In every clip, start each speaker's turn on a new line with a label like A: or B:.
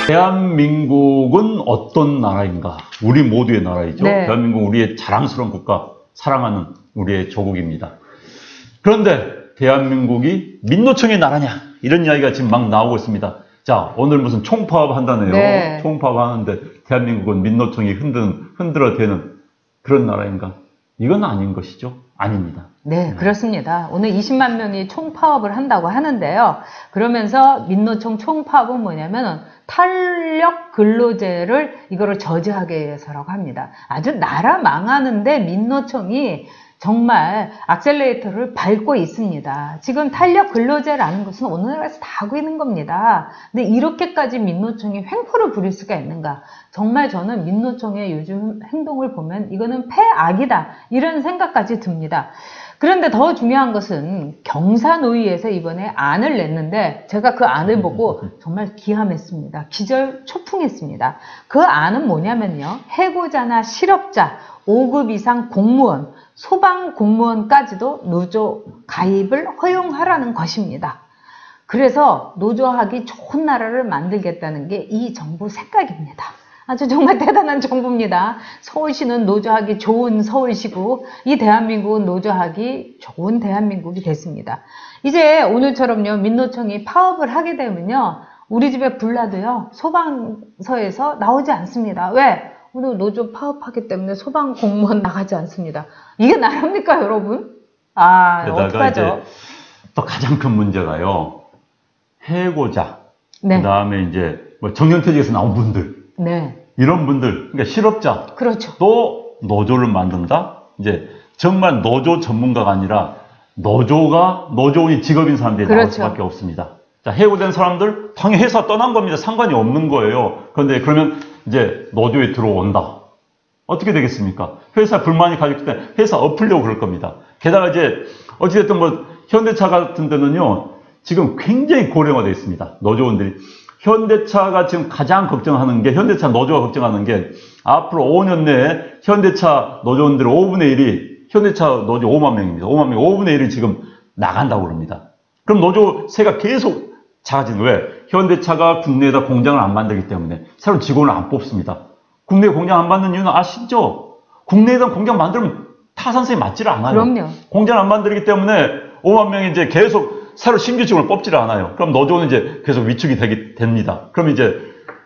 A: 대한민국은 어떤 나라인가? 우리 모두의 나라이죠.
B: 네.
A: 대한민국은 우리의 자랑스러운 국가, 사랑하는 우리의 조국입니다. 그런데 대한민국이 민노총의 나라냐? 이런 이야기가 지금 막 나오고 있습니다. 자, 오늘 무슨 총파업 한다네요.
B: 네.
A: 총파업 하는데 대한민국은 민노총이 흔들어대는 그런 나라인가? 이건 아닌 것이죠. 아닙니다.
B: 네, 그렇습니다. 오늘 20만 명이 총파업을 한다고 하는데요. 그러면서 민노총 총파업은 뭐냐면 탄력 근로제를 이거를 저지하기 위해서라고 합니다. 아주 나라 망하는데 민노총이 정말 액셀레이터를 밟고 있습니다. 지금 탄력 근로제라는 것은 오늘날에서 다 하고 있는 겁니다. 근데 이렇게까지 민노총이 횡포를 부릴 수가 있는가? 정말 저는 민노총의 요즘 행동을 보면 이거는 패악이다, 이런 생각까지 듭니다. 그런데 더 중요한 것은 경사노위에서 이번에 안을 냈는데 제가 그 안을 보고 정말 기함했습니다. 기절초풍했습니다. 그 안은 뭐냐면요, 해고자나 실업자, 5급 이상 공무원, 소방 공무원까지도 노조 가입을 허용하라는 것입니다. 그래서 노조하기 좋은 나라를 만들겠다는 게 이 정부 생각입니다. 아주 정말 대단한 정부입니다. 서울시는 노조하기 좋은 서울시고 이 대한민국은 노조하기 좋은 대한민국이 됐습니다. 이제 오늘처럼요, 민노총이 파업을 하게 되면요, 우리 집에 불나도요, 소방서에서 나오지 않습니다. 왜? 오늘 노조 파업하기 때문에 소방 공무원 나가지 않습니다. 이게 나랍니까, 여러분? 아, 어떡하죠?
A: 또 가장 큰 문제가요, 해고자,
B: 네.
A: 그 다음에 이제 뭐 정년퇴직에서 나온 분들,
B: 네.
A: 이런 분들, 그러니까 실업자,
B: 그렇죠.
A: 또 노조를 만든다. 이제 정말 노조 전문가가 아니라 노조원이 직업인 사람들이 나올
B: 그렇죠.
A: 수밖에 없습니다. 자, 해고된 사람들 당연히 회사 떠난 겁니다. 상관이 없는 거예요. 그런데 그러면 이제 노조에 들어온다. 어떻게 되겠습니까? 회사 불만이 가졌기 때문에 회사 엎으려고 그럴 겁니다. 게다가 이제 어찌됐든 뭐 현대차 같은 데는요, 지금 굉장히 고령화되어 있습니다. 노조원들이. 현대차가 지금 가장 걱정하는 게, 현대차 노조가 걱정하는 게, 앞으로 5년 내에 현대차 노조원들 5분의 1이, 현대차 노조 5만 명입니다. 5만 명, 5분의 1이 지금 나간다고 그럽니다. 그럼 노조세가 계속 작아지는, 왜? 현대차가 국내에다 공장을 안 만들기 때문에 새로운 직원을 안 뽑습니다. 국내에 공장 안 만드는 이유는 아시죠? 국내에다 공장 만들면 타산세에 맞지를 않아요.
B: 그럼요.
A: 공장 안 만들기 때문에 5만 명이 이제 계속 새로 신규 직원을 뽑지를 않아요. 그럼 노조는 이제 계속 위축이 됩니다. 그럼 이제,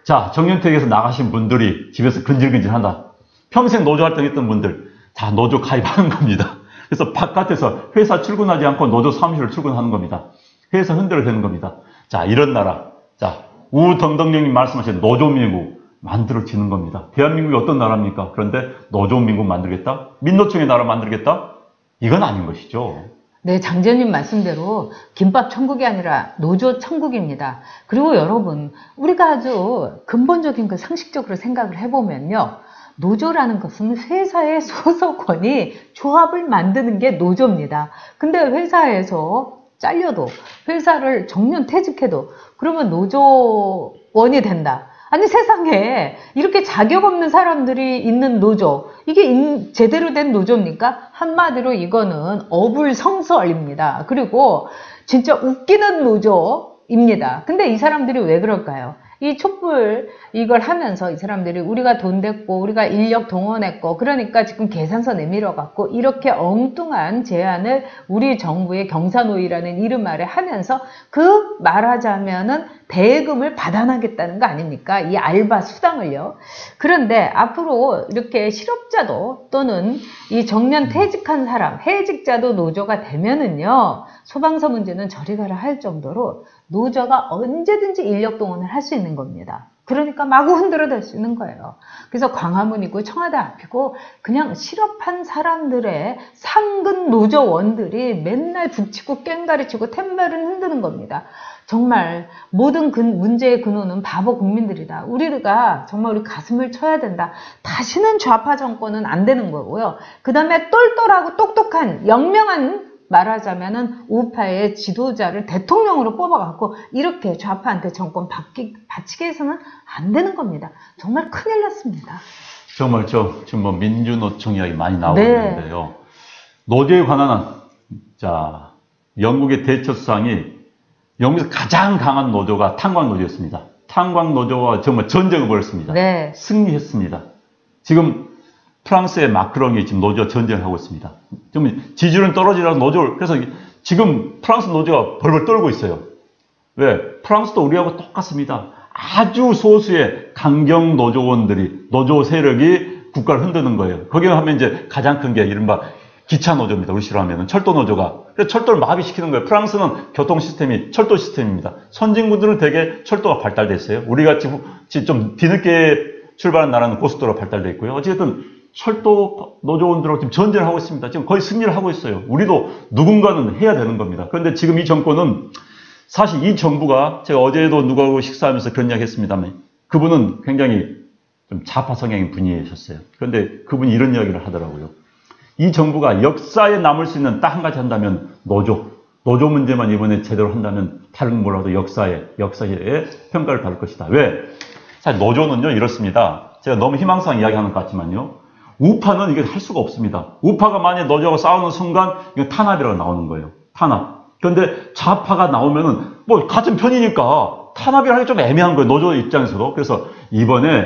A: 자, 정년퇴직에서 나가신 분들이 집에서 근질근질 한다. 평생 노조 활동했던 분들, 다 노조 가입하는 겁니다. 그래서 바깥에서 회사 출근하지 않고 노조 사무실을 출근하는 겁니다. 회사 흔들어대는 겁니다. 자, 이런 나라. 자, 우덤덕령님 말씀하신 노조민국 만들어지는 겁니다. 대한민국이 어떤 나라입니까? 그런데 노조민국 만들겠다? 민노총의 나라 만들겠다? 이건 아닌 것이죠.
B: 네, 장재현님 말씀대로 김밥 천국이 아니라 노조 천국입니다. 그리고 여러분, 우리가 아주 근본적인 그 상식적으로 생각을 해보면요, 노조라는 것은 회사의 소속원이 조합을 만드는 게 노조입니다. 근데 회사에서 잘려도, 회사를 정년퇴직해도 그러면 노조원이 된다. 아니, 세상에 이렇게 자격 없는 사람들이 있는 노조, 이게 제대로 된 노조입니까? 한마디로 이거는 어불성설입니다. 그리고 진짜 웃기는 노조입니다. 근데 이 사람들이 왜 그럴까요? 이 촛불 이걸 하면서 이 사람들이 우리가 돈 댔고 우리가 인력 동원했고 그러니까 지금 계산서 내밀어 갖고 이렇게 엉뚱한 제안을 우리 정부의 경사노위라는 이름 아래 하면서 그 말하자면은 대금을 받아나겠다는 거 아닙니까? 이 알바 수당을요. 그런데 앞으로 이렇게 실업자도 또는 이 정년 퇴직한 사람, 해직자도 노조가 되면은요, 소방서 문제는 저리 가라 할 정도로 노조가 언제든지 인력 동원을 할 수 있는 겁니다. 그러니까 마구 흔들어댈 수 있는 거예요. 그래서 광화문이고 청와대 앞이고 그냥 실업한 사람들의 상근 노조원들이 맨날 북치고 꽹가리치고 템벨을 흔드는 겁니다. 정말 모든 문제의 근원은 바보 국민들이다. 우리가 정말 우리 가슴을 쳐야 된다. 다시는 좌파 정권은 안 되는 거고요. 그 다음에 똘똘하고 똑똑한 영명한, 말하자면은 우파의 지도자를 대통령으로 뽑아갖고 이렇게 좌파한테 정권 바치게 해서는 안 되는 겁니다. 정말 큰일 났습니다.
A: 정말 지금 뭐 민주노총 이야기 많이 나오고
B: 네.
A: 있는데요. 노조에 관한, 영국의 대처 수상이 영국에서 가장 강한 노조가 탄광노조였습니다. 탄광 노조와 정말 전쟁을 벌였습니다.
B: 네.
A: 승리했습니다. 지금 프랑스의 마크롱이 지금 노조와 전쟁을 하고 있습니다. 좀 지지율은 떨어지라고 노조를, 그래서 지금 프랑스 노조가 벌벌 떨고 있어요. 왜? 프랑스도 우리하고 똑같습니다. 아주 소수의 강경 노조원들이, 노조 세력이 국가를 흔드는 거예요. 거기에 하면 이제 가장 큰 게 이른바 기차 노조입니다. 우리식으로 하면 철도 노조가. 그래서 철도를 마비시키는 거예요. 프랑스는 교통 시스템이 철도 시스템입니다. 선진국들은 되게 철도가 발달돼 있어요. 우리 같이 좀 뒤늦게 출발한 나라는 고속도로가 발달돼 있고요. 어쨌든 철도 노조원들하고 지금 전쟁을 하고 있습니다. 지금 거의 승리를 하고 있어요. 우리도 누군가는 해야 되는 겁니다. 그런데 지금 이 정권은 사실 이 정부가, 제가 어제도 누구하고 식사하면서 그런 이야기 했습니다만, 그분은 굉장히 좀 좌파 성향인 분이셨어요. 그런데 그분이 이런 이야기를 하더라고요. 이 정부가 역사에 남을 수 있는 딱 한 가지 한다면 노조 문제만 이번에 제대로 한다면 다른 뭐라도 역사에 평가를 받을 것이다. 왜? 사실 노조는요 이렇습니다. 제가 너무 희망상 이야기하는 것 같지만요. 우파는 이게 할 수가 없습니다. 우파가 만약에 노조하고 싸우는 순간 이건 탄압이라고 나오는 거예요. 탄압. 그런데 좌파가 나오면은 뭐 같은 편이니까 탄압이라 하기 좀 애매한 거예요. 노조 입장에서도. 그래서 이번에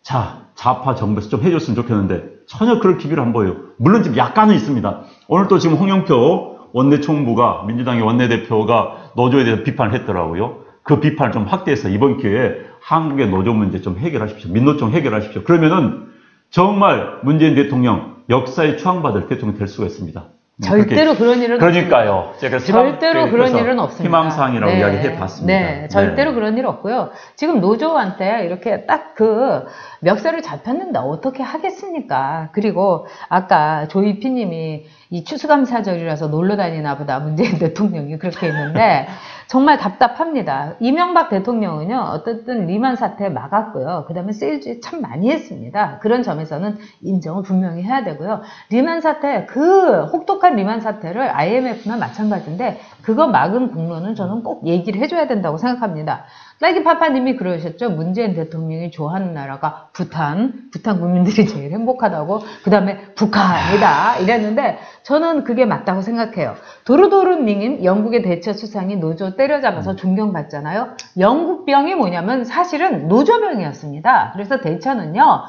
A: 좌파 정부에서 좀 해줬으면 좋겠는데 전혀 그럴 기미를 안 보여요. 물론 지금 약간은 있습니다. 오늘 또 지금 홍영표 원내총무가, 민주당의 원내대표가 노조에 대해서 비판을 했더라고요. 그 비판을 좀 확대해서 이번 기회에 한국의 노조 문제 좀 해결하십시오. 민노총 해결하십시오. 그러면은 정말 문재인 대통령 역사에 추앙받을 대통령이 될 수가 있습니다.
B: 절대로 그런 일은
A: 그러니까요.
B: 제가 절대로 그런 일은 없습니다.
A: 희망사항이라고 이야기해 봤습니다.
B: 네, 절대로 그런 일 없고요. 지금 노조한테 이렇게 딱 그 멱살을 잡혔는데 어떻게 하겠습니까? 그리고 아까 조이피님이 이 추수감사절이라서 놀러 다니나 보다 문재인 대통령이 그렇게 했는데 정말 답답합니다. 이명박 대통령은요, 어쨌든 리만 사태 막았고요. 그 다음에 세일즈 참 많이 했습니다. 그런 점에서는 인정을 분명히 해야 되고요. 리만 사태, 그 혹독한 리만 사태를 IMF나 마찬가지인데, 그거 막은 공로는 저는 꼭 얘기를 해줘야 된다고 생각합니다. 딸기파파님이 그러셨죠. 문재인 대통령이 좋아하는 나라가 부탄 국민들이 제일 행복하다고, 그 다음에 북한이다 이랬는데 저는 그게 맞다고 생각해요. 도르도르님, 영국의 대처 수상이 노조 때려잡아서 존경받잖아요. 영국병이 뭐냐면 사실은 노조병이었습니다. 그래서 대처는요,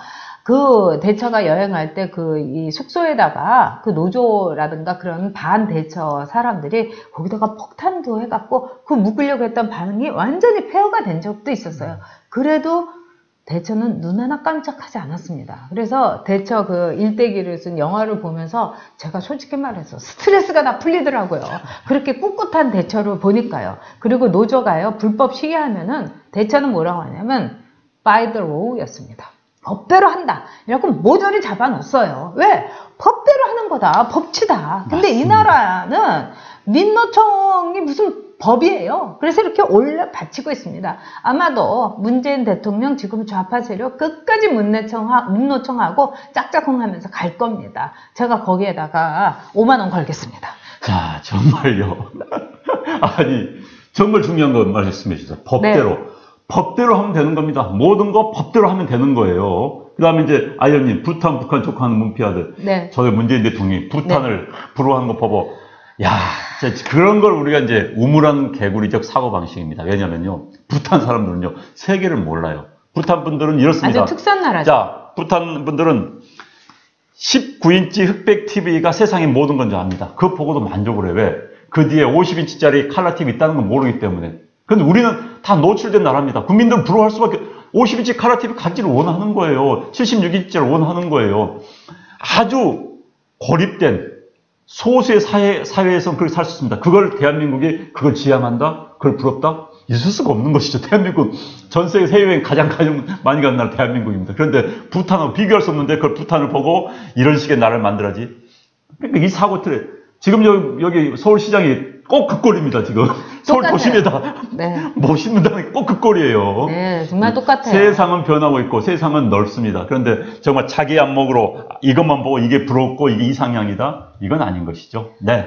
B: 그 대처가 여행할 때 이 숙소에다가 그 노조라든가 그런 반대처 사람들이 거기다가 폭탄도 해갖고 그 묶으려고 했던 반응이 완전히 폐허가 된 적도 있었어요. 그래도 대처는 눈 하나 깜짝하지 않았습니다. 그래서 대처 그 일대기를 쓴 영화를 보면서 제가 솔직히 말해서 스트레스가 다 풀리더라고요. 그렇게 꿋꿋한 대처를 보니까요. 그리고 노조가요, 불법 시위하면은 대처는 뭐라고 하냐면 by the law였습니다. 법대로 한다. 이라고 모조리 잡아놓았어요. 왜? 법대로 하는 거다. 법치다. 근데 맞습니다. 이 나라는 민노총이 무슨 법이에요. 그래서 이렇게 올려 바치고 있습니다. 아마도 문재인 대통령 지금 좌파 세력 끝까지 민노총하고 짝짝꿍 하면서 갈 겁니다. 제가 거기에다가 5만 원 걸겠습니다.
A: 자, 정말요. 아니, 정말 중요한 거 말씀해 주세요. 법대로. 네. 법대로 하면 되는 겁니다. 모든 거 법대로 하면 되는 거예요. 그 다음에 이제 아이언님, 부탄, 북한 촉하는 문피아들. 네. 저희 문재인 대통령이 부탄을 불허하는 거 보고, 야, 그런 걸 우리가 이제 우물한 개구리적 사고방식입니다. 왜냐면요, 부탄 사람들은요, 세계를 몰라요. 부탄 분들은 이렇습니다.
B: 아주 특수한 나라죠.
A: 자, 부탄 분들은 19인치 흑백 TV가 세상의 모든 건 줄 압니다. 그거 보고도 만족을 해요. 왜? 그 뒤에 50인치짜리 칼라 TV 있다는 건 모르기 때문에. 근데 우리는 다 노출된 나라입니다. 국민들은 부러워할 수밖에, 50인치 칼라 TV 가지를 원하는 거예요. 76인치를 원하는 거예요. 아주 고립된 소수의 사회에서는 그렇게 살 수 있습니다. 그걸 대한민국이 그걸 지향한다? 그걸 부럽다? 있을 수가 없는 것이죠. 대한민국 전 세계 해외여행 가장 많이 간 나라 대한민국입니다. 그런데 부탄하고 비교할 수 없는데 그걸 부탄을 보고 이런 식의 나라를 만들어야지. 그러니까 이 사고 틀에 지금 여기 서울시장이 꼭 그 꼴입니다, 지금. 서울 도심에다
B: 네.
A: 뭐 심는다는 게 꼭 그 꼴이에요.
B: 네, 정말 똑같아요.
A: 세상은 변하고 있고 세상은 넓습니다. 그런데 정말 자기 안목으로 이것만 보고 이게 부럽고 이게 이상향이다? 이건 아닌 것이죠. 네.